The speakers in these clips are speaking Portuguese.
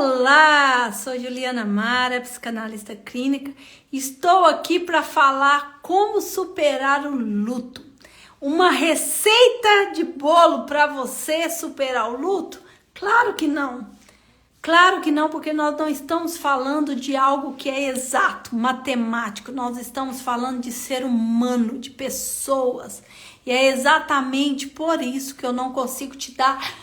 Olá, sou Juliana Mara, psicanalista clínica. Estou aqui para falar como superar o luto. Uma receita de bolo para você superar o luto? Claro que não. Claro que não, porque nós não estamos falando de algo que é exato, matemático. Nós estamos falando de ser humano, de pessoas. E é exatamente por isso que eu não consigo te dar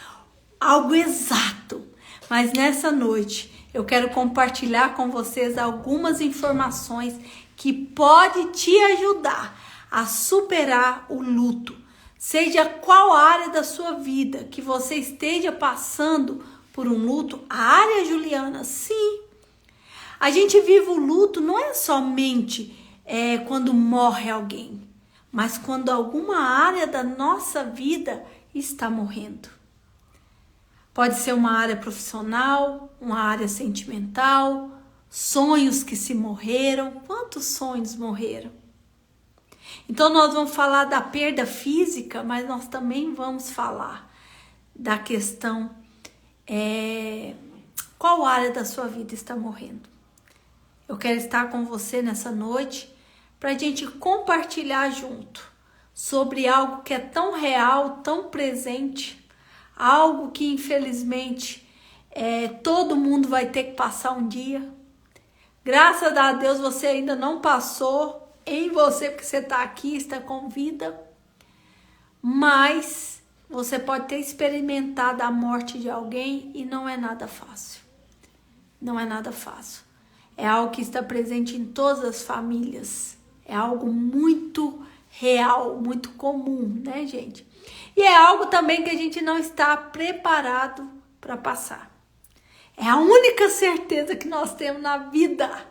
algo exato. Mas nessa noite eu quero compartilhar com vocês algumas informações que podem te ajudar a superar o luto. Seja qual área da sua vida que você esteja passando por um luto, a área Juliana, sim. A gente vive o luto não é somente quando morre alguém, mas quando alguma área da nossa vida está morrendo. Pode ser uma área profissional, uma área sentimental, sonhos que se morreram. Quantos sonhos morreram? Então nós vamos falar da perda física, mas nós também vamos falar da questão qual área da sua vida está morrendo. Eu quero estar com você nessa noite para a gente compartilhar junto sobre algo que é tão real, tão presente, algo que infelizmente todo mundo vai ter que passar um dia. Graças a Deus você ainda não passou em você, porque você está aqui, está com vida. Mas você pode ter experimentado a morte de alguém e não é nada fácil. Não é nada fácil. É algo que está presente em todas as famílias. É algo muito real, muito comum, né, gente? E é algo também que a gente não está preparado para passar. É a única certeza que nós temos na vida.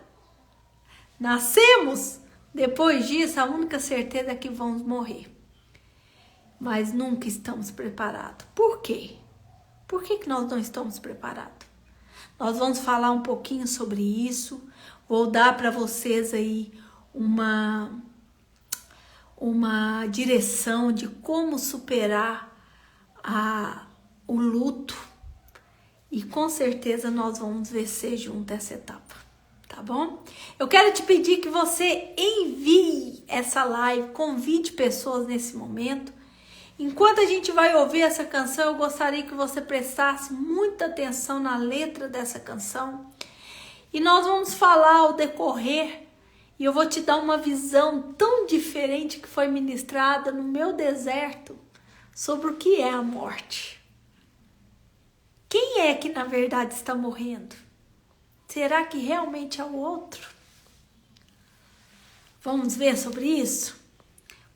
Nascemos, depois disso, a única certeza é que vamos morrer. Mas nunca estamos preparados. Por quê? Por que nós não estamos preparados? Nós vamos falar um pouquinho sobre isso. Vou dar para vocês aí uma direção de como superar o luto. E com certeza nós vamos vencer junto essa etapa, tá bom? Eu quero te pedir que você envie essa live, convide pessoas nesse momento. Enquanto a gente vai ouvir essa canção, eu gostaria que você prestasse muita atenção na letra dessa canção. E nós vamos falar ao decorrer. E eu vou te dar uma visão tão diferente que foi ministrada no meu deserto sobre o que é a morte. Quem é que na verdade está morrendo? Será que realmente é o outro? Vamos ver sobre isso?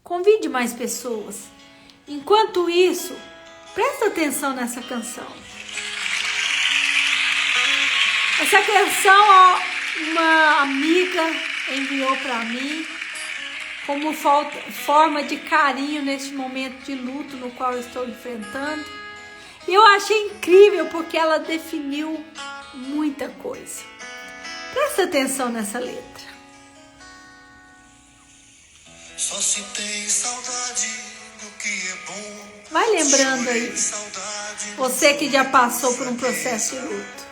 Convide mais pessoas. Enquanto isso, presta atenção nessa canção. Essa canção, uma amiga enviou para mim como forma de carinho neste momento de luto no qual eu estou enfrentando. E eu achei incrível porque ela definiu muita coisa. Presta atenção nessa letra. Só se tem saudade do que é bom. Vai lembrando aí, você que já passou por um processo de luto.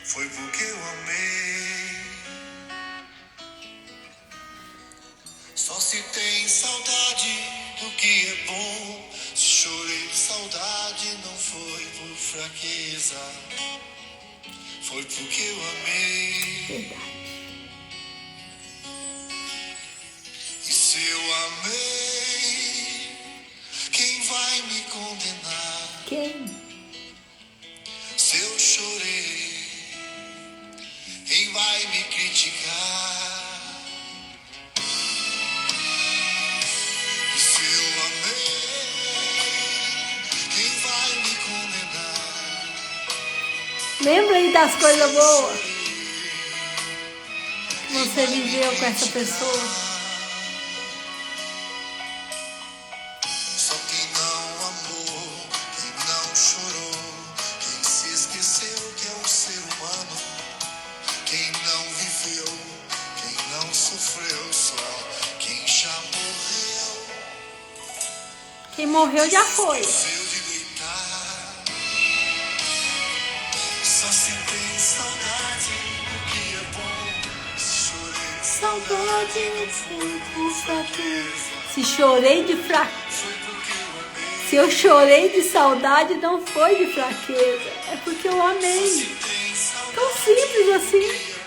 Foi porque eu amei. Só se tem saudade do que é bom. Se chorei de saudade, não foi por fraqueza. Foi porque eu amei. Verdade. E se eu amei, quem vai me condenar? Quem? Se eu chorei, quem vai me criticar? E se eu amei, quem vai me condenar? Lembra aí das coisas boas que você viveu com essa pessoa. Só quem não amou, quem não chorou, quem se esqueceu que é um ser humano, quem não viveu, quem não sofreu, só quem já morreu. Quem morreu já foi. Esqueceu de gritar. Só se tem saudade do que é bom. Chorei de Saudade não foi por fraqueza. Se chorei de fraqueza. foi porque eu amei. Se eu chorei de saudade, não foi de fraqueza. É porque eu amei. Tem saudade Tão simples assim.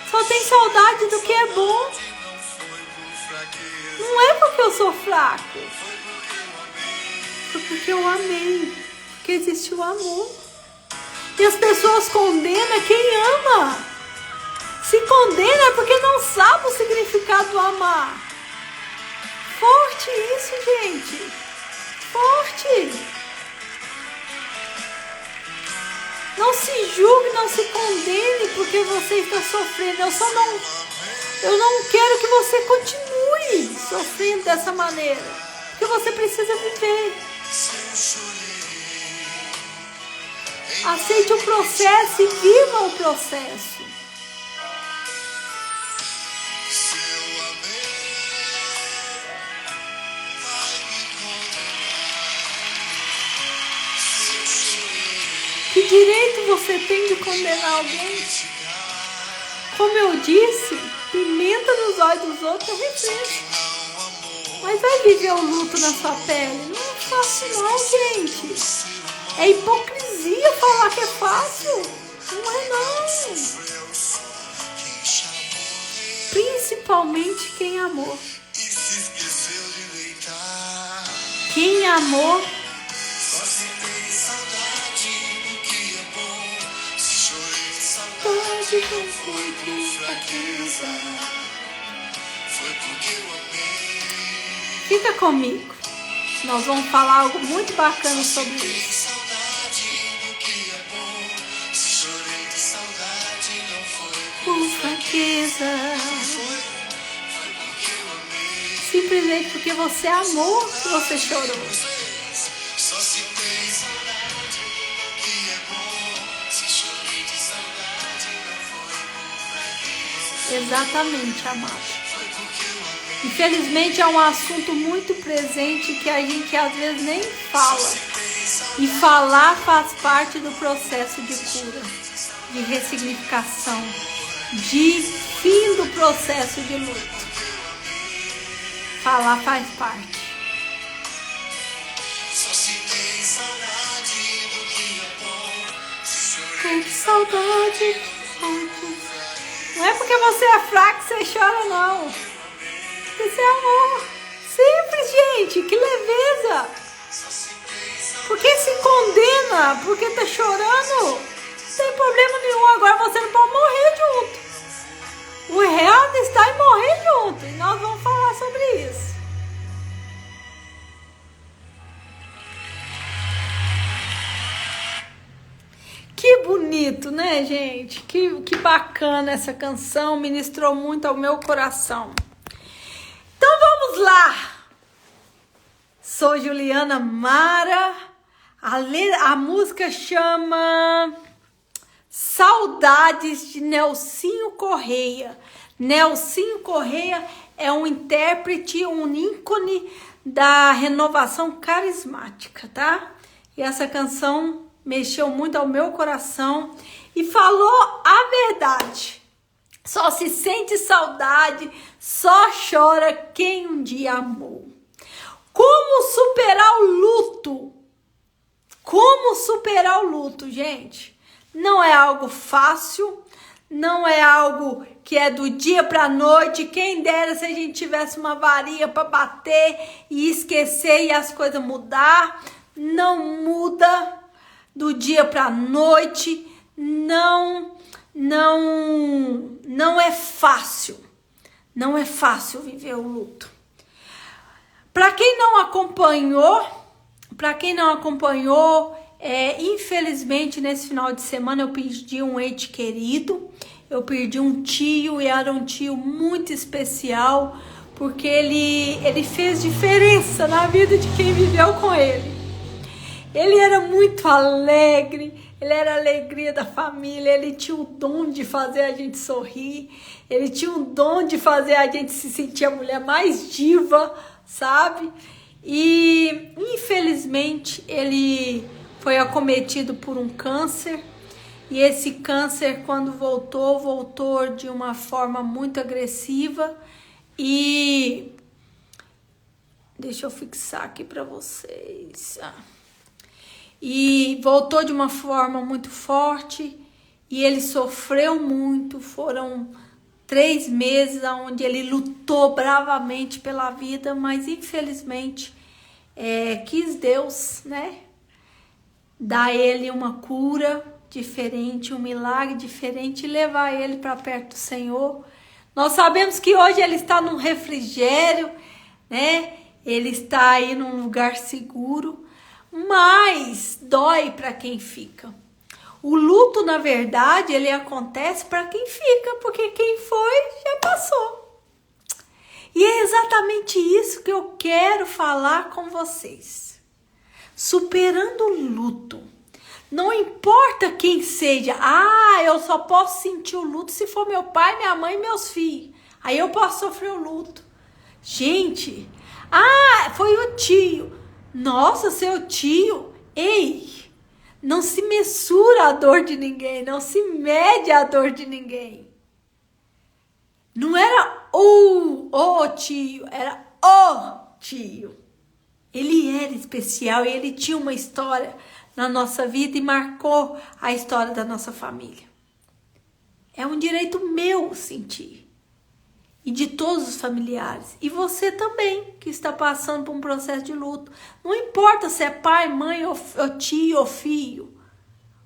Só tem saudade do que é bom. não foi por fraqueza. Não é porque eu sou fraco. Foi porque eu amei. Foi porque eu amei. Porque existe o amor. E as pessoas condenam quem ama. Se condena é porque não sabe o significado do amar. Forte isso, gente. Forte. Não se julgue, não se condene porque você está sofrendo. Eu não quero que você continue sofrendo dessa maneira. Porque você precisa viver. Se eu chorei, Aceite o processo e viva o processo. se eu amei, vai me condenar. Se eu chorei, Que direito você tem de condenar alguém? Como eu disse, pimenta nos olhos dos outros é refresco. não amor, Mas vai viver o luto na sua pele? Não é fácil não, gente. É hipocrisia falar que é fácil. Não é não. sofreu só quem chamou Principalmente quem amou. e se esqueceu de deitar. Quem amou, Só se tem saudade do que é bom. Se chorei de saudade, pode não foi por fraqueza. foi porque eu amei. Fica comigo. Nós vamos falar algo muito bacana sobre isso. Saudade do que é bom. Se chorei de saudade, não foi Por fraqueza. foi porque eu amei. Simplesmente porque você amou que você chorou. Só se tem saudade do que é bom. Se chorei de saudade, não foi por fraqueza. Exatamente, amado. Foi porque eu amei. Infelizmente é um assunto muito presente que a gente às vezes nem fala. E falar faz parte do processo de cura, de ressignificação, de fim do processo de luto. Falar faz parte. Só se tem saudade do que é bom. Se chorei Que saudade. Não é porque você é fraco que você chora, não. Isso é amor. Simples, gente. Que leveza. Por que se condena? Porque tá chorando? Não tem problema nenhum. Agora você não pode morrer junto. O real está em morrer junto. E nós vamos falar sobre isso. Que bonito, né, gente? Que bacana essa canção. Ministrou muito ao meu coração. Então vamos lá. Sou Juliana Mara. A música chama Saudades de Nelsinho Correia. Nelsinho Correia é um intérprete, um ícone da renovação carismática, tá? E essa canção mexeu muito ao meu coração e falou a verdade. Só se sente saudade, só chora quem um dia amou. Como superar o luto? Como superar o luto, gente? Não é algo fácil, não é algo que é do dia para a noite. Quem dera se a gente tivesse uma varinha para bater e esquecer e as coisas mudar. Não muda do dia para a noite, não é fácil. Não é fácil viver o luto. Para quem não acompanhou, infelizmente nesse final de semana eu perdi um ente querido, eu perdi um tio e era um tio muito especial, porque ele fez diferença na vida de quem viveu com ele. Ele era muito alegre, ele era a alegria da família, ele tinha o dom de fazer a gente sorrir, ele tinha o dom de fazer a gente se sentir a mulher mais diva, sabe? E infelizmente ele foi acometido por um câncer E esse câncer, quando voltou de uma forma muito agressiva. E deixa eu fixar aqui para vocês. E voltou de uma forma muito forte. E ele sofreu muito. Foram 3 meses onde ele lutou bravamente pela vida. Mas infelizmente quis Deus, né, dar a ele uma cura diferente, um milagre diferente, e levar ele para perto do Senhor. Nós sabemos que hoje ele está num refrigério, né? Ele está aí num lugar seguro, mas dói para quem fica. O luto, na verdade, ele acontece para quem fica, porque quem foi já passou. E é exatamente isso que eu quero falar com vocês. Superando o luto. Não importa quem seja. Eu só posso sentir o luto se for meu pai, minha mãe e meus filhos. Aí eu posso sofrer o luto. Gente, foi o tio. Nossa, seu tio. Ei, não se mensura a dor de ninguém. Não se mede a dor de ninguém. Não era o tio, era o tio. Ele era especial e ele tinha uma história na nossa vida e marcou a história da nossa família. É um direito meu sentir. E de todos os familiares. E você também, que está passando por um processo de luto. Não importa se é pai, mãe, ou tio, ou filho.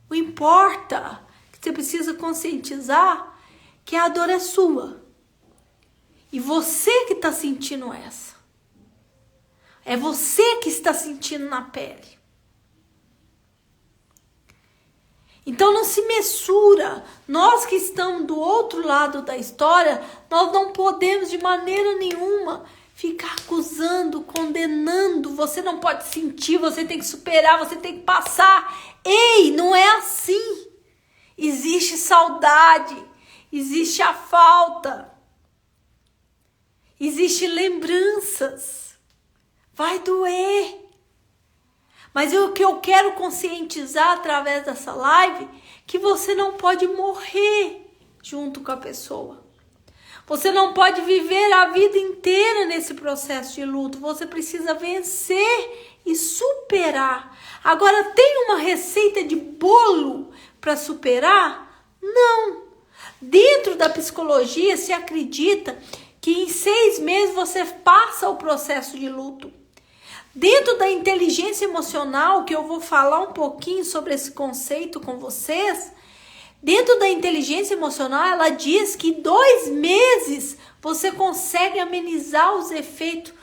Não importa que você precisa conscientizar que a dor é sua. E você que está sentindo essa. É você que está sentindo na pele. Então não se mensura. Nós que estamos do outro lado da história, nós não podemos de maneira nenhuma ficar acusando, condenando. Você não pode sentir, você tem que superar, você tem que passar. Ei, não é assim. Existe saudade, existe a falta, existe lembranças. Vai doer. Mas o que eu quero conscientizar através dessa live, que você não pode morrer junto com a pessoa. Você não pode viver a vida inteira nesse processo de luto. Você precisa vencer e superar. Agora, tem uma receita de bolo para superar? Não. Dentro da psicologia se acredita que em 6 meses você passa o processo de luto. Dentro da inteligência emocional, que eu vou falar um pouquinho sobre esse conceito com vocês, dentro da inteligência emocional, ela diz que 2 meses você consegue amenizar os efeitos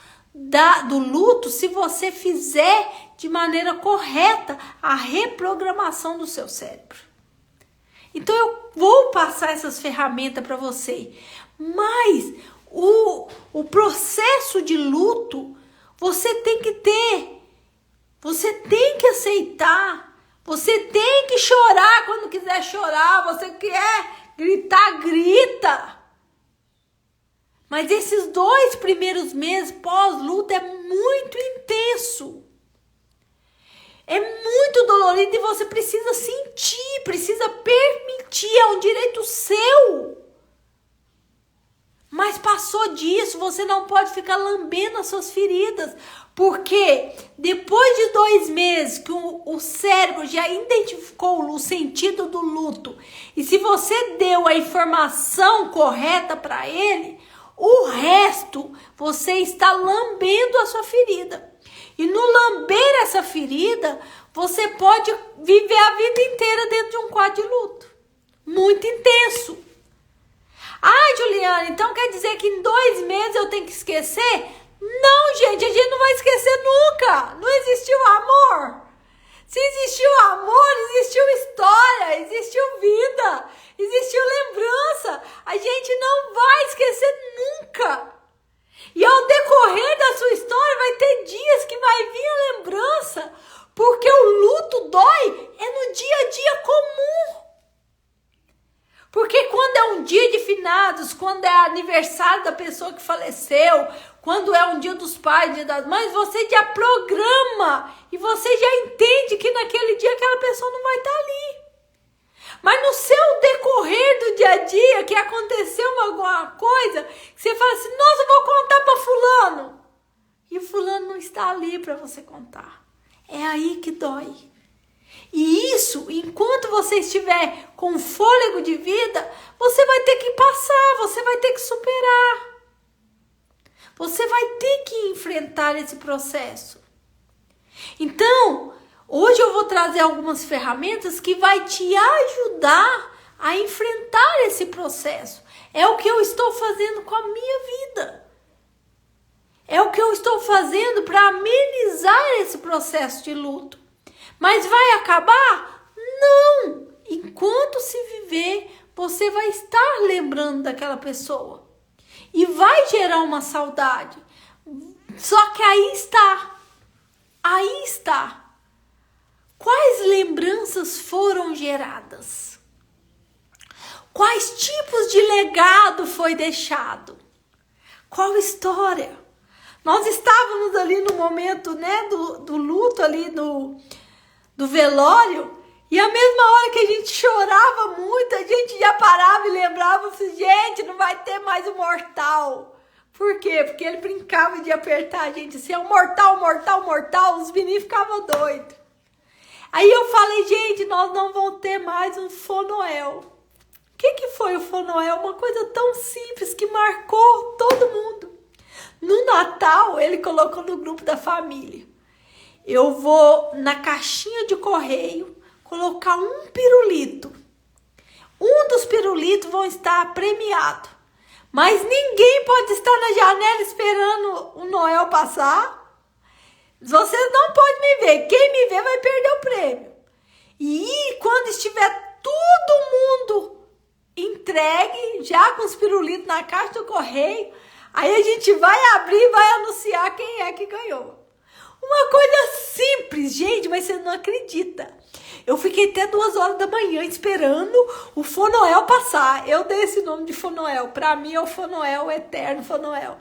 do luto se você fizer de maneira correta a reprogramação do seu cérebro. Então eu vou passar essas ferramentas para você, mas o processo de luto você tem que ter, você tem que aceitar, você tem que chorar quando quiser chorar, você quer gritar, grita. Mas esses 2 primeiros meses pós-luto é muito intenso. É muito dolorido e você precisa sentir, precisa permitir, é um direito seu. Mas passou disso, você não pode ficar lambendo as suas feridas. Porque depois de 2 meses que o cérebro já identificou o sentido do luto, e se você deu a informação correta para ele, o resto você está lambendo a sua ferida. E no lamber essa ferida, você pode viver a vida inteira dentro de um quadro de luto. Muito intenso. Juliana, então quer dizer que em 2 meses eu tenho que esquecer? Não, gente, a gente não vai esquecer nunca. Não existiu amor. Se existiu amor, existiu história, existiu vida, existiu lembrança. A gente não vai esquecer nunca. E ao decorrer da sua história vai ter dias que vai vir a lembrança, porque o luto dói no dia a dia comum. Porque quando é um dia de finados, quando é aniversário da pessoa que faleceu, quando é um dia dos pais, dia das mães, você já programa e você já entende que naquele dia aquela pessoa não vai estar ali. Mas lembra que aconteceu alguma coisa que você fala assim, nossa, eu vou contar para fulano. E o fulano não está ali para você contar. É aí que dói. E isso, enquanto você estiver com fôlego de vida, você vai ter que passar, você vai ter que superar. Você vai ter que enfrentar esse processo. Então, hoje eu vou trazer algumas ferramentas que vai te ajudar a enfrentar esse processo. É o que eu estou fazendo com a minha vida. É o que eu estou fazendo para amenizar esse processo de luto. Mas vai acabar? Não! Enquanto se viver, você vai estar lembrando daquela pessoa. E vai gerar uma saudade. Só que aí está. Aí está. Quais lembranças foram geradas? Quais tipos de legado foi deixado? Qual história? Nós estávamos ali no momento, né, do luto ali do velório, e a mesma hora que a gente chorava muito, a gente já parava e lembrava assim, gente, não vai ter mais o mortal. Por quê? Porque ele brincava de apertar a gente assim, é um mortal, mortal, mortal, os meninos ficavam doidos. Aí eu falei, gente, nós não vamos ter mais um Fonoel. O que foi o Fonoel? Uma coisa tão simples que marcou todo mundo. No Natal, ele colocou no grupo da família. Eu vou na caixinha de correio colocar um pirulito. Um dos pirulitos vão estar premiado. Mas ninguém pode estar na janela esperando o Noel passar. Vocês não podem me ver. Quem me vê vai perder o prêmio. E quando estiver todo mundo entregue, já com os pirulitos na caixa do correio, aí a gente vai abrir e vai anunciar quem é que ganhou. Uma coisa simples, gente, mas você não acredita. Eu fiquei até 2 horas da manhã esperando o Fonoel passar. Eu dei esse nome de Fonoel. Para mim é o Fonoel, o eterno Fonoel.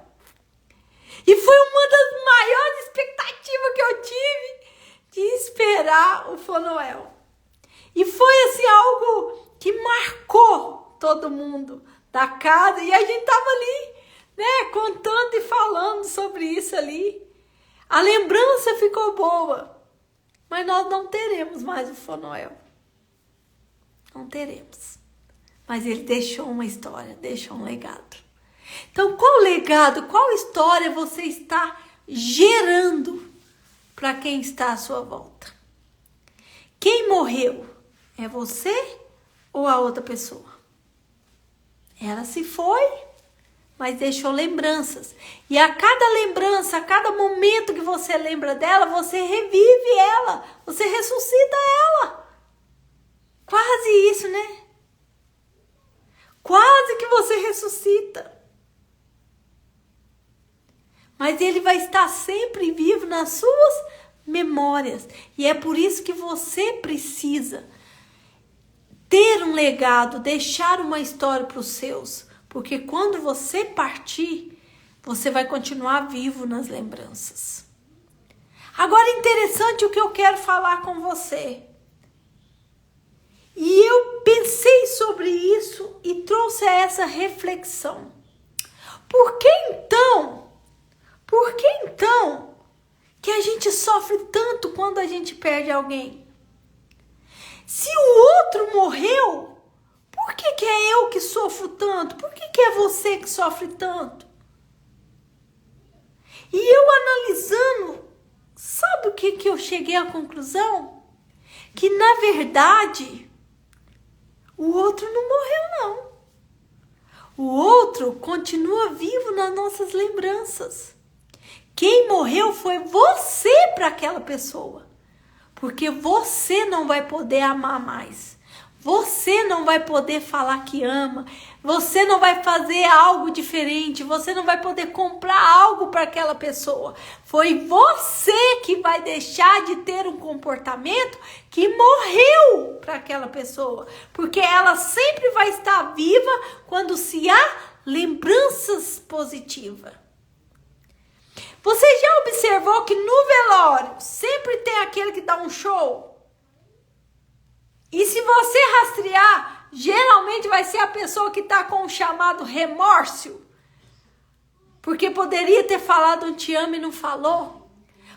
E foi uma das maiores expectativas que eu tive de esperar o Fonoel. E foi assim algo que marcou todo mundo da casa. E a gente tava ali, né, contando e falando sobre isso ali. A lembrança ficou boa, mas nós não teremos mais o Fonoel. Não teremos. Mas ele deixou uma história, deixou um legado. Então, qual legado, qual história você está gerando para quem está à sua volta? Quem morreu? É você ou a outra pessoa? Ela se foi, mas deixou lembranças. E a cada lembrança, a cada momento que você lembra dela, você revive ela, você ressuscita ela. Quase isso, né? Quase que você ressuscita. Mas ele vai estar sempre vivo nas suas memórias. E é por isso que você precisa ter um legado, deixar uma história para os seus. Porque quando você partir, você vai continuar vivo nas lembranças. Agora, interessante o que eu quero falar com você. E eu pensei sobre isso e trouxe essa reflexão. Por que então que a gente sofre tanto quando a gente perde alguém? Se o outro morreu, por que é eu que sofro tanto? Por que é você que sofre tanto? E eu analisando, sabe o que eu cheguei à conclusão? Que na verdade, o outro não morreu não. O outro continua vivo nas nossas lembranças. Quem morreu foi você para aquela pessoa. Porque você não vai poder amar mais. Você não vai poder falar que ama. Você não vai fazer algo diferente. Você não vai poder comprar algo para aquela pessoa. Foi você que vai deixar de ter um comportamento que morreu para aquela pessoa. Porque ela sempre vai estar viva quando se há lembranças positivas. Você já observou que no velório sempre tem aquele que dá um show? E se você rastrear, geralmente vai ser a pessoa que está com o chamado remorso. Porque poderia ter falado um te amo e não falou.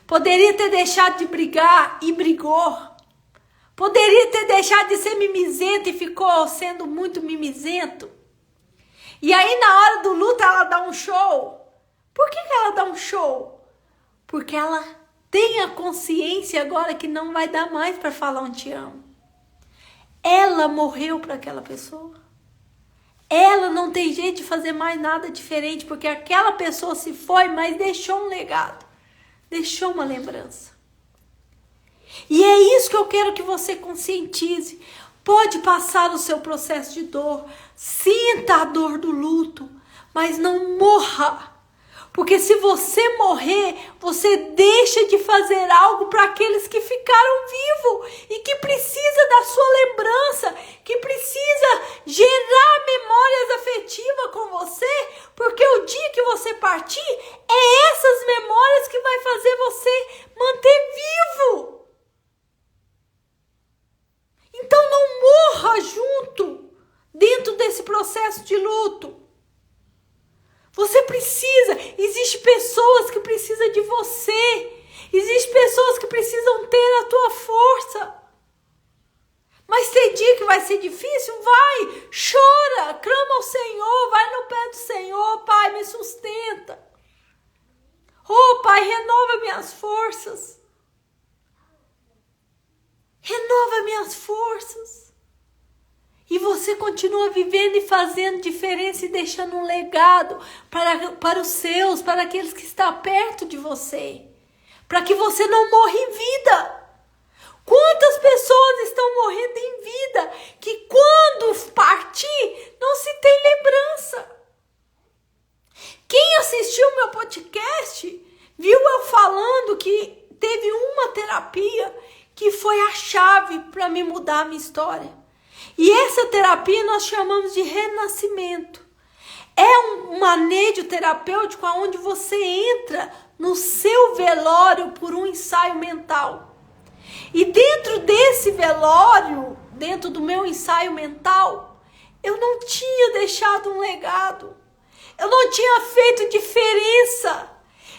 Poderia ter deixado de brigar e brigou. Poderia ter deixado de ser mimizento e ficou sendo muito mimizento. E aí na hora do luto ela dá um show. Por que ela dá um show? Porque ela tem a consciência agora que não vai dar mais para falar um te amo. Ela morreu para aquela pessoa. Ela não tem jeito de fazer mais nada diferente, porque aquela pessoa se foi, mas deixou um legado. Deixou uma lembrança. E é isso que eu quero que você conscientize. Pode passar o seu processo de dor, sinta a dor do luto, mas não morra. Porque se você morrer, você deixa de fazer algo para aqueles que ficaram vivos e que precisa da sua lembrança, que precisa gerar memórias afetivas com você, porque o dia que você partir, é essas memórias que vai fazer você manter vivo. Então não morra junto dentro desse processo de luto. Você precisa, existem pessoas que precisam de você, existem pessoas que precisam ter a tua força. Mas tem dia que vai ser difícil? Vai, chora, clama ao Senhor, vai no pé do Senhor, Pai, me sustenta. Oh, Pai, renova minhas forças. Renova minhas forças. E você continua vivendo e fazendo diferença e deixando um legado para os seus, para aqueles que estão perto de você. Para que você não morra em vida. Quantas pessoas estão morrendo em vida que quando partir não se tem lembrança? Quem assistiu meu podcast viu eu falando que teve uma terapia que foi a chave para me mudar a minha história. E essa terapia nós chamamos de renascimento. É um manejo terapêutico onde você entra no seu velório por um ensaio mental. E dentro desse velório, dentro do meu ensaio mental, eu não tinha deixado um legado. Eu não tinha feito diferença.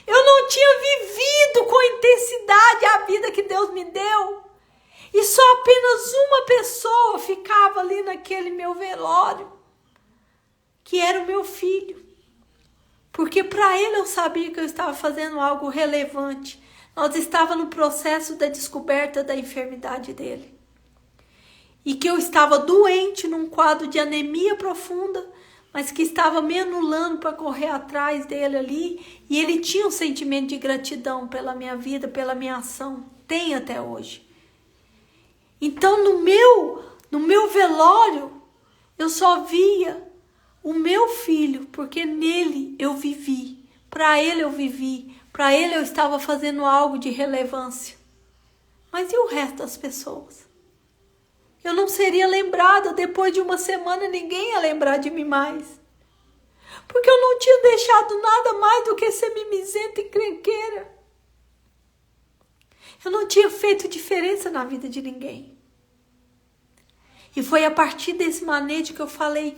Eu não tinha vivido com intensidade a vida que Deus me deu. E só apenas uma pessoa ficava ali naquele meu velório, que era o meu filho. Porque para ele eu sabia que eu estava fazendo algo relevante. Nós estávamos no processo da descoberta da enfermidade dele. E que eu estava doente num quadro de anemia profunda, mas que estava me anulando para correr atrás dele ali. E ele tinha um sentimento de gratidão pela minha vida, pela minha ação. Tem até hoje. Então no meu velório eu só via o meu filho, porque nele eu vivi, para ele eu vivi, para ele eu estava fazendo algo de relevância. Mas e o resto das pessoas? Eu não seria lembrada, depois de uma semana ninguém ia lembrar de mim mais. Porque eu não tinha deixado nada mais do que ser mimizenta e encrenqueira. Eu não tinha feito diferença na vida de ninguém. E foi a partir desse manejo que eu falei,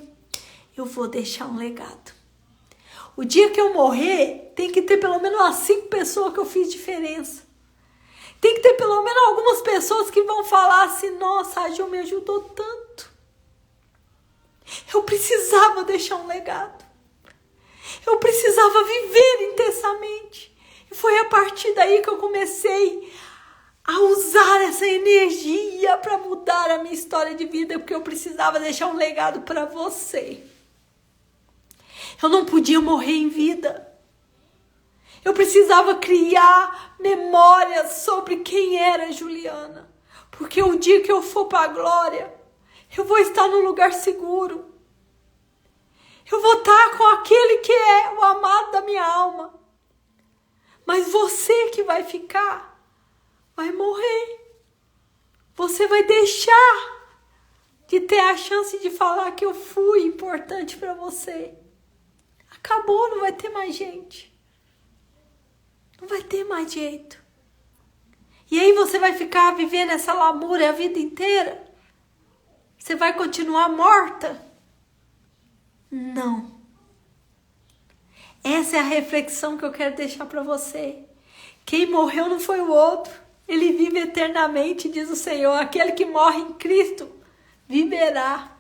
eu vou deixar um legado. O dia que eu morrer, tem que ter pelo menos umas 5 pessoas que eu fiz diferença. Tem que ter pelo menos algumas pessoas que vão falar assim, nossa, a Ju me ajudou tanto. Eu precisava deixar um legado. Eu precisava viver intensamente. E foi a partir daí que eu comecei a usar essa energia para mudar a minha história de vida, porque eu precisava deixar um legado para você. Eu não podia morrer em vida. Eu precisava criar memórias sobre quem era Juliana, porque o dia que eu for para a glória, eu vou estar num lugar seguro. Eu vou estar com aquele que é o amado da minha alma. Mas você que vai ficar, vai morrer. Você vai deixar de ter a chance de falar que eu fui importante para você. Acabou, não vai ter mais gente. Não vai ter mais jeito. E aí você vai ficar vivendo essa lamúria a vida inteira? Você vai continuar morta? Não. Essa é a reflexão que eu quero deixar para você. Quem morreu não foi o outro. Ele vive eternamente, diz o Senhor. Aquele que morre em Cristo viverá.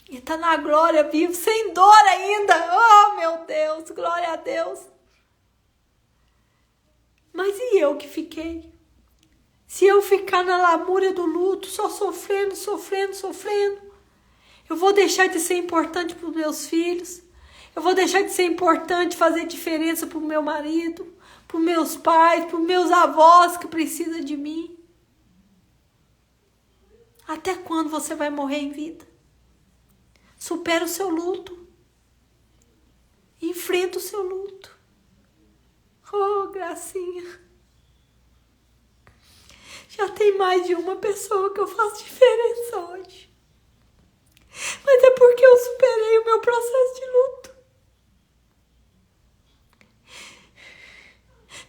E está na glória, vivo, sem dor ainda. Oh, meu Deus, glória a Deus. Mas e eu que fiquei? Se eu ficar na lamúria do luto, só sofrendo, eu vou deixar de ser importante para os meus filhos. Eu vou deixar de ser importante, fazer diferença para o meu marido, para os meus pais, para os meus avós que precisam de mim. Até quando você vai morrer em vida? Supera o seu luto. Enfrenta o seu luto. Oh, gracinha. Já tem mais de uma pessoa que eu faço diferença hoje. Mas é porque eu superei o meu processo de luto.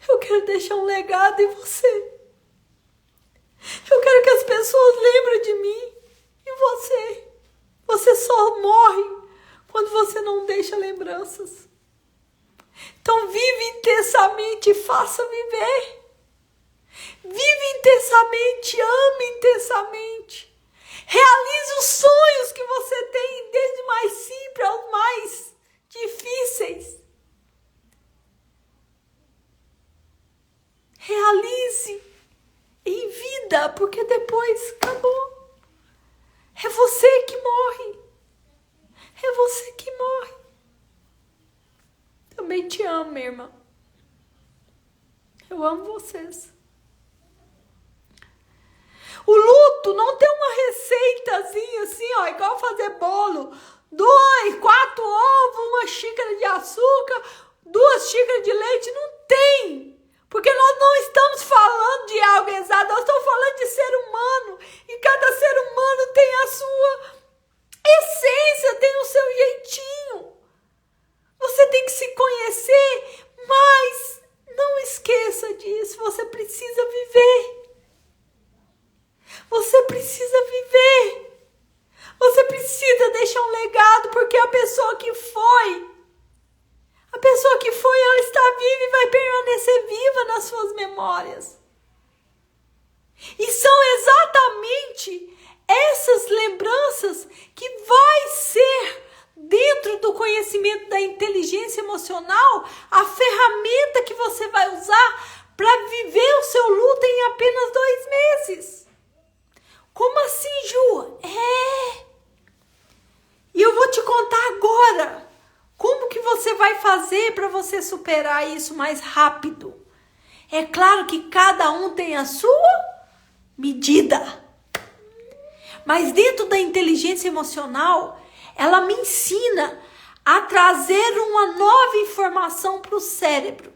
Eu quero deixar um legado em você. Eu quero que as pessoas lembrem de mim e você. Você só morre quando você não deixa lembranças. Então vive intensamente e faça viver. Vive intensamente, ame intensamente. Realize os sonhos que você tem, desde o mais simples aos mais difíceis. Realize em vida, porque depois acabou. É você que morre. É você que morre. Também te amo, minha irmã. Eu amo vocês. O luto não tem uma receitazinha assim, ó, igual fazer bolo. 2, 4 ovos, uma xícara de açúcar, 2 xícaras de leite. Não tem. Porque nós não estamos falando de algo exato, nós estamos falando de ser humano. E cada ser humano tem a sua essência, tem o seu jeitinho. Você tem que se conhecer, mas não esqueça disso. Você precisa viver. Você precisa viver. Você precisa deixar um legado, porque a pessoa que foi, ela está viva e vai permanecer viva nas suas memórias. E são exatamente essas lembranças que vai ser, dentro do conhecimento da inteligência emocional, a ferramenta que você vai usar para viver o seu luto em apenas 2 meses. Como assim, Ju? E eu vou te contar agora como que você vai fazer para você superar isso mais rápido. É claro que cada um tem a sua medida. Mas dentro da inteligência emocional, ela me ensina a trazer uma nova informação para o cérebro.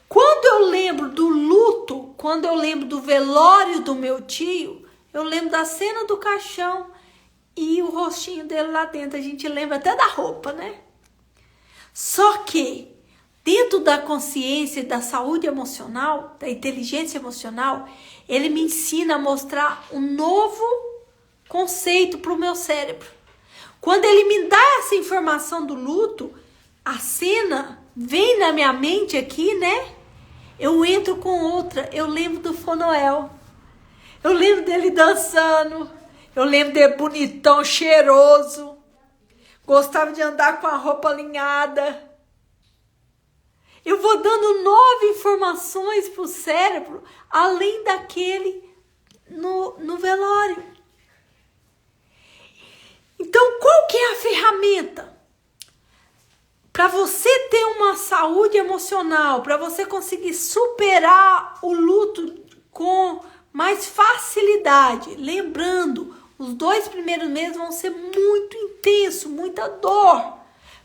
Quando eu lembro do luto, quando eu lembro do velório do meu tio, eu lembro da cena do caixão e o rostinho dele lá dentro. A gente lembra até da roupa, né? Só que dentro da consciência, da saúde emocional, da inteligência emocional, ele me ensina a mostrar um novo conceito para o meu cérebro. Quando ele me dá essa informação do luto, a cena vem na minha mente aqui, né? Eu entro com outra. Eu lembro do Fonoel. Eu lembro dele dançando. Eu lembro dele bonitão, cheiroso. Gostava de andar com a roupa alinhada. Eu vou dando novas informações para o cérebro, além daquele no velório. Então, qual que é a ferramenta? Para você ter uma saúde emocional, para você conseguir superar o luto com mais facilidade. Lembrando, os 2 primeiros meses vão ser muito intensos, muita dor.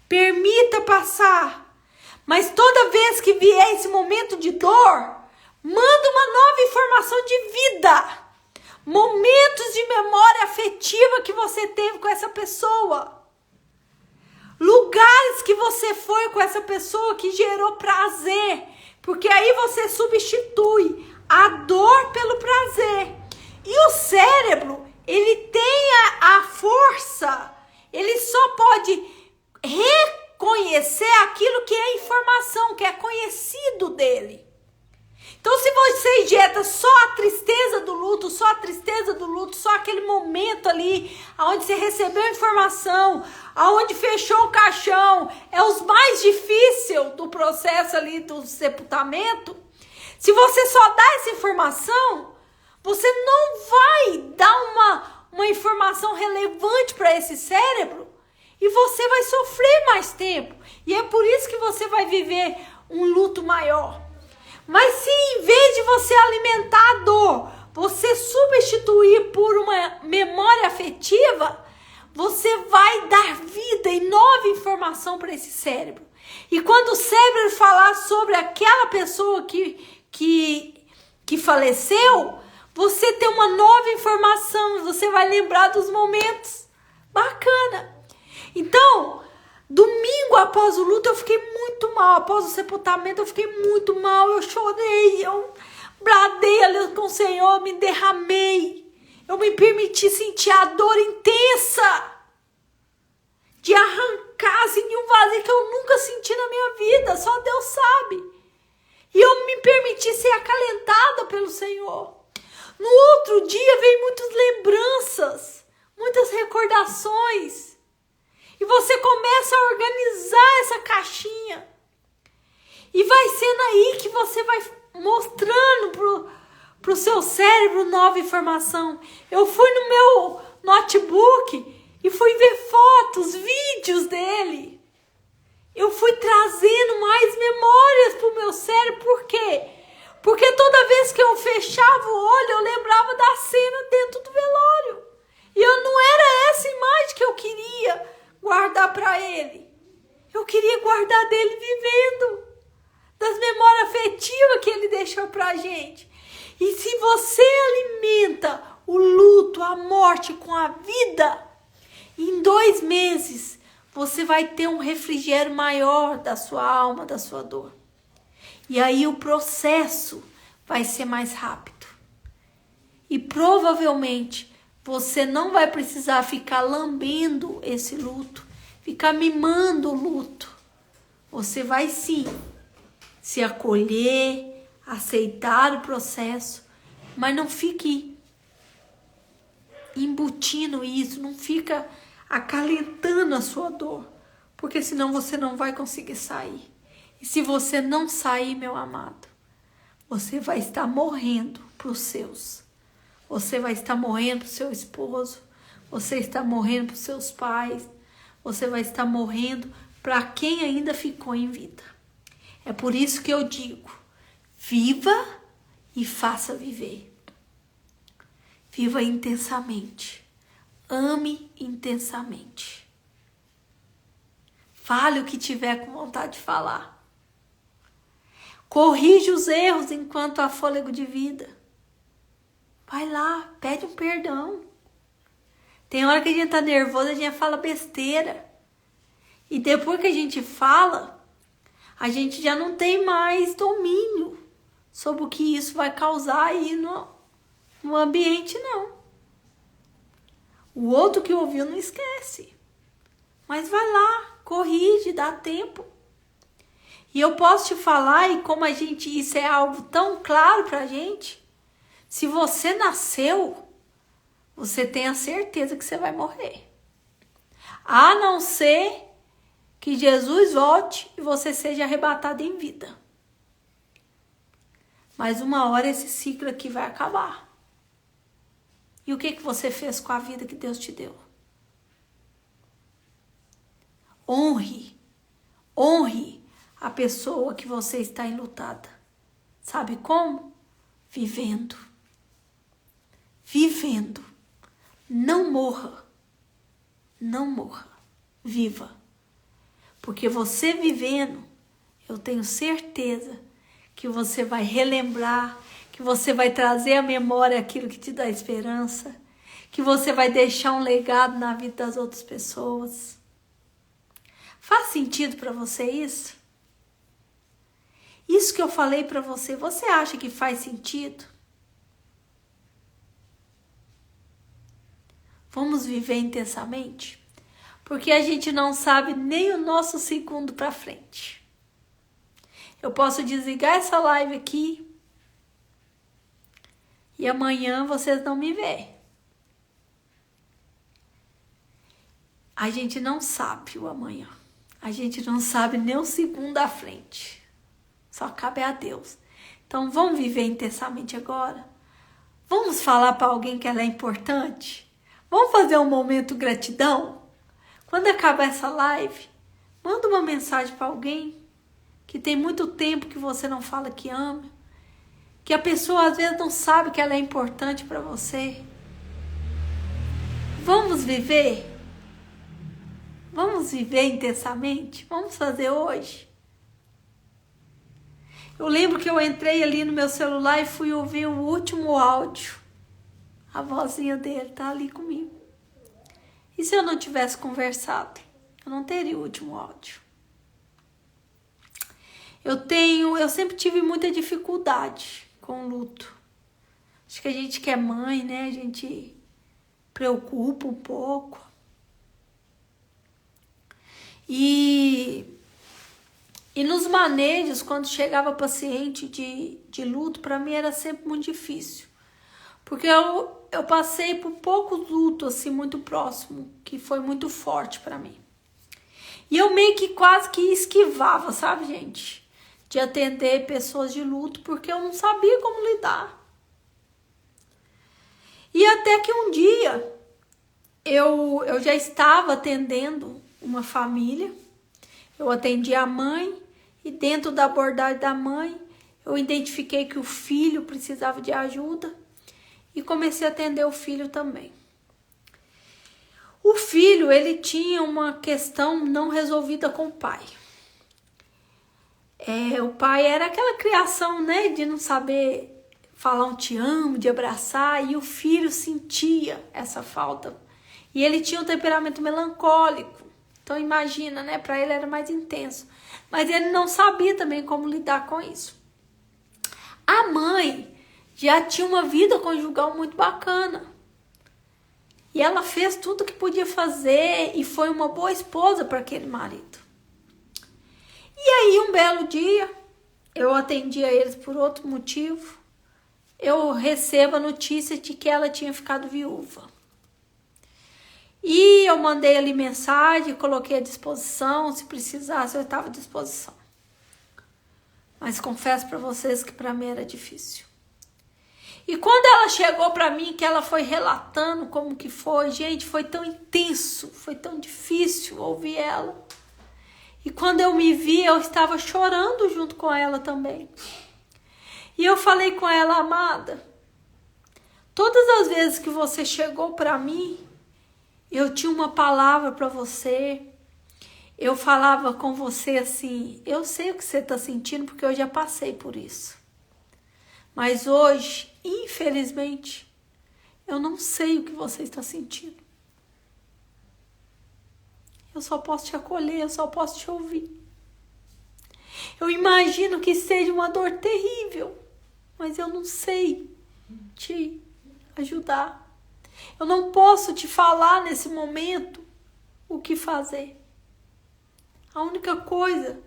Permita passar. Mas toda vez que vier esse momento de dor, manda uma nova informação de vida. Momentos de memória afetiva que você teve com essa pessoa. Lugares que você foi com essa pessoa que gerou prazer. Porque aí você substitui a dor pelo prazer. E o cérebro, ele tem só pode reconhecer aquilo que é informação, que é conhecido dele. Então, se você injeta só a tristeza do luto, só aquele momento ali, onde você recebeu a informação, aonde fechou o caixão, é os mais difíceis do processo ali do sepultamento. Se você só dá essa informação, você não vai dar uma informação relevante para esse cérebro e você vai sofrer mais tempo. E é por isso que você vai viver um luto maior. Mas se em vez de você alimentar a dor, você substituir por uma memória afetiva, você vai dar vida e nova informação para esse cérebro. E quando o cérebro falar sobre aquela pessoa que faleceu, você tem uma nova informação, você vai lembrar dos momentos. Bacana. Então, domingo após o luto eu fiquei muito mal, após o sepultamento eu fiquei muito mal, eu chorei, eu bradei ali com o Senhor, me derramei, eu me permiti sentir a dor intensa de arrancar assim, de um vazio que eu nunca senti na minha vida, só Deus sabe. E eu me permiti ser acalentada pelo Senhor. No outro dia veio muitas lembranças, muitas recordações. E você começa a organizar essa caixinha. E vai sendo aí que você vai mostrando pro seu cérebro nova informação. Eu fui no meu notebook e fui ver fotos, vídeos dele. Eu fui trazendo mais memórias pro meu cérebro. Por quê? Porque toda vez que eu fechava o olho, eu lembrava da cena dentro do velório. E eu não era essa imagem que eu queria guardar para ele. Eu queria guardar dele vivendo, das memórias afetivas que ele deixou pra gente. E se você alimenta o luto, a morte com a vida, em 2 meses você vai ter um refrigério maior da sua alma, da sua dor. E aí o processo vai ser mais rápido. E provavelmente você não vai precisar ficar lambendo esse luto, ficar mimando o luto. Você vai sim se acolher, aceitar o processo, mas não fique embutindo isso, não fica acalentando a sua dor, porque senão você não vai conseguir sair. E se você não sair, meu amado, você vai estar morrendo para os seus. Você vai estar morrendo para o seu esposo, você está morrendo para os seus pais, você vai estar morrendo para quem ainda ficou em vida. É por isso que eu digo, viva e faça viver. Viva intensamente, ame intensamente. Fale o que tiver com vontade de falar. Corrige os erros enquanto há fôlego de vida. Vai lá, pede um perdão. Tem hora que a gente tá nervoso, a gente fala besteira. E depois que a gente fala, a gente já não tem mais domínio sobre o que isso vai causar aí no ambiente, não. O outro que ouviu não esquece. Mas vai lá, corrige, dá tempo. E eu posso te falar, e como isso é algo tão claro pra gente, se você nasceu, você tem a certeza que você vai morrer. A não ser que Jesus volte e você seja arrebatado em vida. Mas uma hora esse ciclo aqui vai acabar. E o que você fez com a vida que Deus te deu? Honre a pessoa que você está enlutada. Sabe como? Vivendo. Não morra. Viva. Porque você vivendo, eu tenho certeza que você vai relembrar, que você vai trazer à memória aquilo que te dá esperança, que você vai deixar um legado na vida das outras pessoas. Faz sentido para você isso? Isso que eu falei para você, você acha que faz sentido? Vamos viver intensamente? porque a gente não sabe nem o nosso segundo para frente. Eu posso desligar essa live aqui e amanhã vocês não me veem. A gente não sabe o amanhã. A gente não sabe nem o segundo à frente. Só cabe a Deus. Então vamos viver intensamente agora. Vamos falar para alguém que ela é importante. Vamos fazer um momento gratidão. Quando acabar essa live, manda uma mensagem para alguém que tem muito tempo que você não fala que ama, que a pessoa às vezes não sabe que ela é importante para você. Vamos viver? Vamos viver intensamente? Vamos fazer hoje? Eu lembro que eu entrei ali no meu celular e fui ouvir o último áudio. A vozinha dele tá ali comigo. E se eu não tivesse conversado? Eu não teria o último áudio. Eu sempre tive muita dificuldade com o luto. Acho que a gente que é mãe, né? A gente preocupa um pouco. E nos manejos, quando chegava paciente de luto, para mim era sempre muito difícil. Porque eu passei por poucos lutos, assim, muito próximo, que foi muito forte para mim. E eu meio que quase que esquivava, sabe, gente? De atender pessoas de luto, porque eu não sabia como lidar. E até que um dia, eu já estava atendendo uma família. Eu atendi a mãe e dentro da abordagem da mãe, eu identifiquei que o filho precisava de ajuda e comecei a atender o filho também. O filho, ele tinha uma questão não resolvida com o pai. O pai era aquela criação, né, de não saber falar um te amo, de abraçar, e o filho sentia essa falta. E ele tinha um temperamento melancólico. Então imagina, né, para ele era mais intenso. Mas ele não sabia também como lidar com isso. A mãe já tinha uma vida conjugal muito bacana. E ela fez tudo o que podia fazer e foi uma boa esposa para aquele marido. E aí, um belo dia, eu atendia eles por outro motivo. Eu recebo a notícia de que ela tinha ficado viúva. E eu mandei ali mensagem, coloquei à disposição, se precisasse eu estava à disposição. Mas confesso para vocês que para mim era difícil. E quando ela chegou para mim, que ela foi relatando como que foi, gente, foi tão intenso, foi tão difícil ouvir ela. E quando eu me vi, eu estava chorando junto com ela também. E eu falei com ela, amada, todas as vezes que você chegou para mim, eu tinha uma palavra para você, eu falava com você assim, eu sei o que você está sentindo porque eu já passei por isso. Mas hoje, infelizmente, eu não sei o que você está sentindo. Eu só posso te acolher, eu só posso te ouvir. Eu imagino que seja uma dor terrível, mas eu não sei te ajudar. Eu não posso te falar nesse momento o que fazer. A única coisa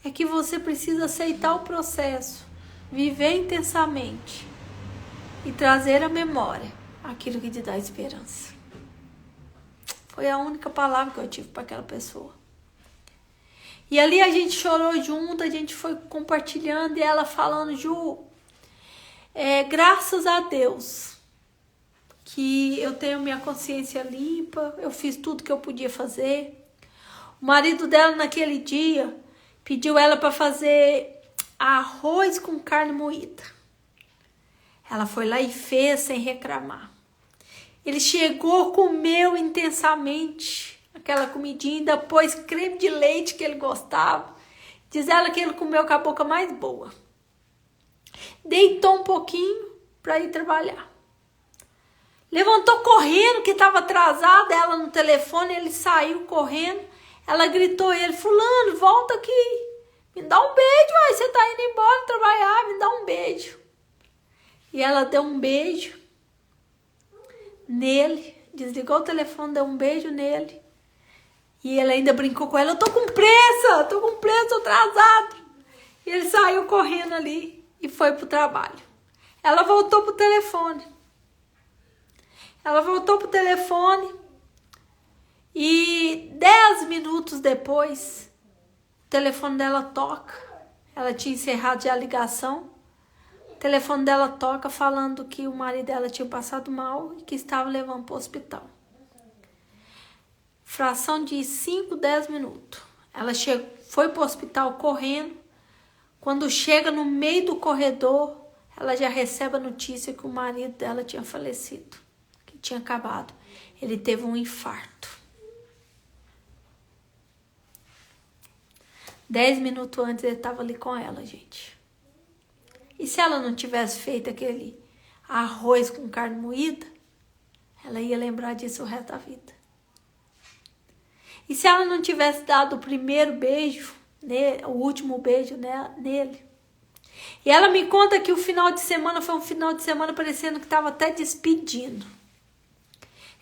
é que você precisa aceitar o processo, viver intensamente e trazer à memória aquilo que te dá esperança. Foi a única palavra que eu tive para aquela pessoa. E ali a gente chorou junto, a gente foi compartilhando e ela falando, Ju, graças a Deus que eu tenho minha consciência limpa, eu fiz tudo que eu podia fazer. O marido dela naquele dia pediu ela para fazer arroz com carne moída. Ela foi lá e fez sem reclamar. Ele chegou, comeu intensamente aquela comidinha, ainda pôs creme de leite que ele gostava. Diz ela que ele comeu com a boca mais boa. Deitou um pouquinho para ir trabalhar. Levantou correndo, que estava atrasada, ela no telefone, ele saiu correndo. Ela gritou ele, fulano, volta aqui. Me dá um beijo, aí você tá indo embora trabalhar, me dá um beijo. E ela deu um beijo nele, desligou o telefone, deu um beijo nele. E ele ainda brincou com ela, eu tô com pressa, tô atrasado. E ele saiu correndo ali e foi pro trabalho. Ela voltou pro telefone. E 10 minutos depois, o telefone dela toca. Ela tinha encerrado já a ligação. O telefone dela toca falando que o marido dela tinha passado mal e que estava levando para o hospital. Fração de 5, 10 minutos. Ela foi para o hospital correndo. Quando chega no meio do corredor, ela já recebe a notícia que o marido dela tinha falecido, que tinha acabado. Ele teve um infarto. 10 minutos antes ele estava ali com ela, gente. E se ela não tivesse feito aquele arroz com carne moída, ela ia lembrar disso o resto da vida. E se ela não tivesse dado o primeiro beijo, o último beijo nele. E ela me conta que o final de semana foi um final de semana parecendo que estava até despedindo.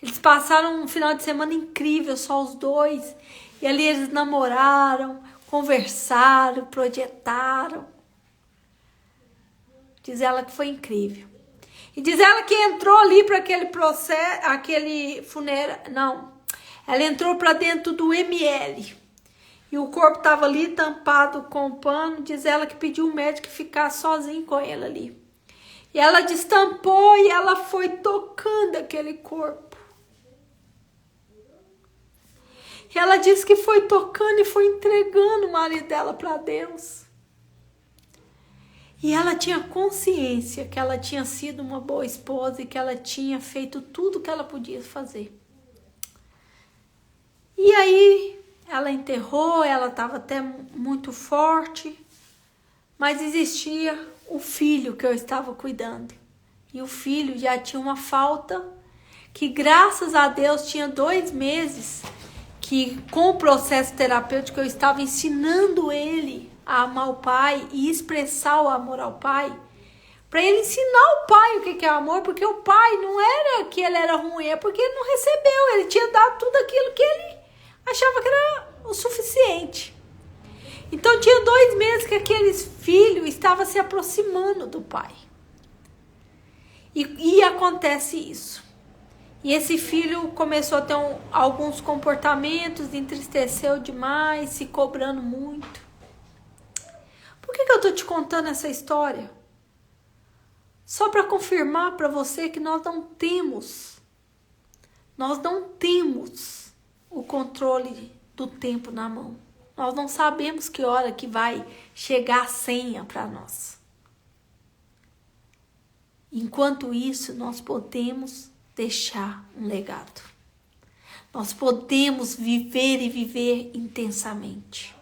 Eles passaram um final de semana incrível, só os dois. E ali eles namoraram, conversaram, projetaram. Diz ela que foi incrível. E diz ela que entrou ali para aquele processo, aquele funeral. Não, ela entrou para dentro do ML. E o corpo estava ali tampado com pano. Diz ela que pediu o médico ficar sozinho com ela ali. E ela destampou e ela foi tocando aquele corpo. E ela disse que foi tocando e foi entregando o marido dela para Deus. E ela tinha consciência que ela tinha sido uma boa esposa e que ela tinha feito tudo que ela podia fazer. E aí ela enterrou, ela estava até muito forte, mas existia o filho que eu estava cuidando. E o filho já tinha uma falta que, graças a Deus, tinha 2 meses que, com o processo terapêutico, eu estava ensinando ele a amar o pai e expressar o amor ao pai, para ele ensinar o pai o que é amor, porque o pai não era que ele era ruim, é porque ele não recebeu, ele tinha dado tudo aquilo que ele achava que era o suficiente. Então tinha 2 meses que aquele filho estava se aproximando do pai. E acontece isso. E esse filho começou a ter alguns comportamentos, entristeceu demais, se cobrando muito. Por que eu estou te contando essa história? Só para confirmar para você que nós não temos o controle do tempo na mão. Nós não sabemos que hora que vai chegar a senha para nós. Enquanto isso, nós podemos deixar um legado. Nós podemos viver e viver intensamente.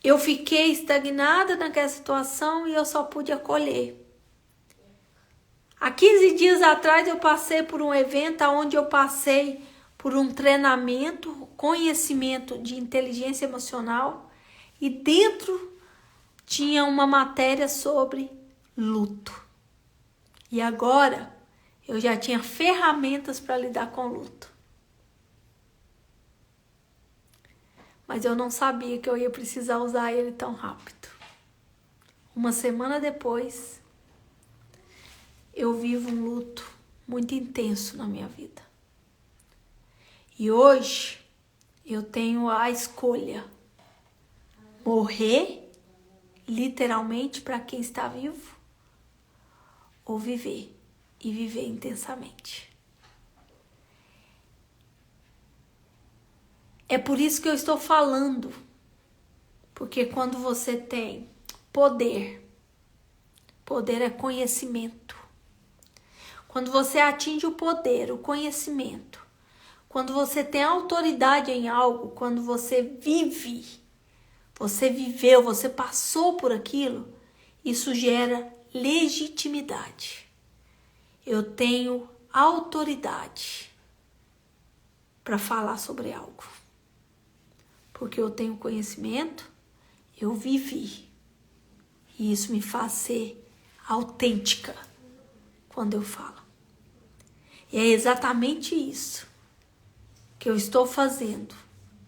Eu fiquei estagnada naquela situação e eu só pude acolher. Há 15 dias atrás eu passei por um evento onde eu passei por um treinamento, conhecimento de inteligência emocional, e dentro tinha uma matéria sobre luto. E agora eu já tinha ferramentas para lidar com o luto. Mas eu não sabia que eu ia precisar usar ele tão rápido. Uma semana depois, eu vivo um luto muito intenso na minha vida. E hoje, eu tenho a escolha: morrer, literalmente, para quem está vivo, ou viver, e viver intensamente. É por isso que eu estou falando, porque quando você tem poder é conhecimento. Quando você atinge o poder, o conhecimento, quando você tem autoridade em algo, quando você vive, você viveu, você passou por aquilo, isso gera legitimidade. Eu tenho autoridade para falar sobre algo. Porque eu tenho conhecimento, eu vivi. E isso me faz ser autêntica quando eu falo. E é exatamente isso que eu estou fazendo.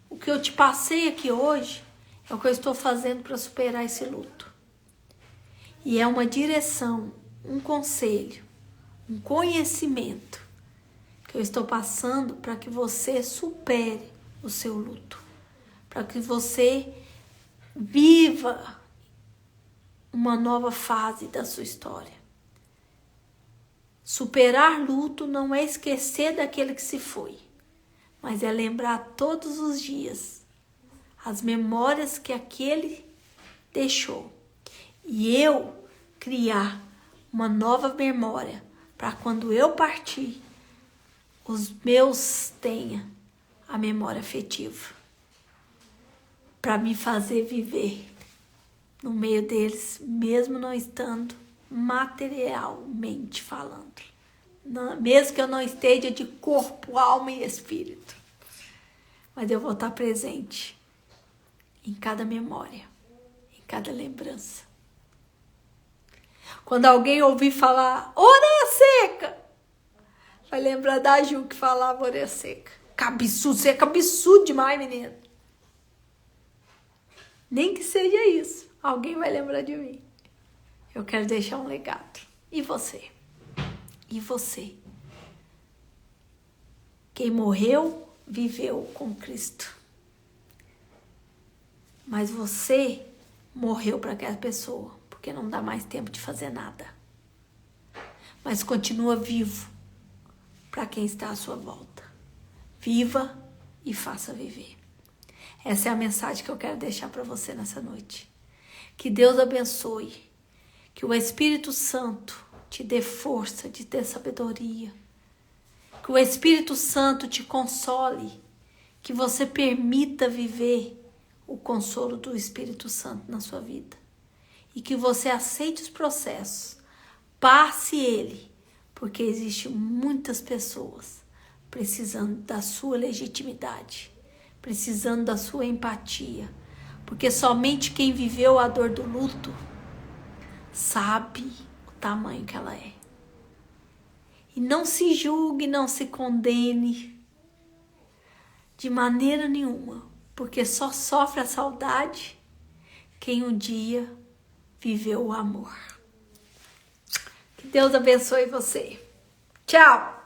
O que eu te passei aqui hoje é o que eu estou fazendo para superar esse luto. E é uma direção, um conselho, um conhecimento que eu estou passando para que você supere o seu luto. Para que você viva uma nova fase da sua história. Superar luto não é esquecer daquele que se foi, mas é lembrar todos os dias as memórias que aquele deixou. E eu criar uma nova memória para quando eu partir, os meus tenham a memória afetiva. Para me fazer viver no meio deles, mesmo não estando materialmente falando. Mesmo que eu não esteja de corpo, alma e espírito. Mas eu vou estar presente em cada memória, em cada lembrança. Quando alguém ouvir falar orelha seca, vai lembrar da Ju que falava orelha seca. Cabeçudo, você é cabeçudo demais, menino. Nem que seja isso, alguém vai lembrar de mim. Eu quero deixar um legado. E você? E você? Quem morreu, viveu com Cristo. Mas você morreu para aquela pessoa, porque não dá mais tempo de fazer nada. Mas continua vivo para quem está à sua volta. Viva e faça viver. Essa é a mensagem que eu quero deixar para você nessa noite. Que Deus abençoe. Que o Espírito Santo te dê força, te dê sabedoria. Que o Espírito Santo te console. Que você permita viver o consolo do Espírito Santo na sua vida. E que você aceite os processos. Passe ele. Porque existem muitas pessoas precisando da sua legitimidade. Precisando da sua empatia. Porque somente quem viveu a dor do luto sabe o tamanho que ela é. E não se julgue, não se condene de maneira nenhuma, porque só sofre a saudade quem um dia viveu o amor. Que Deus abençoe você. Tchau!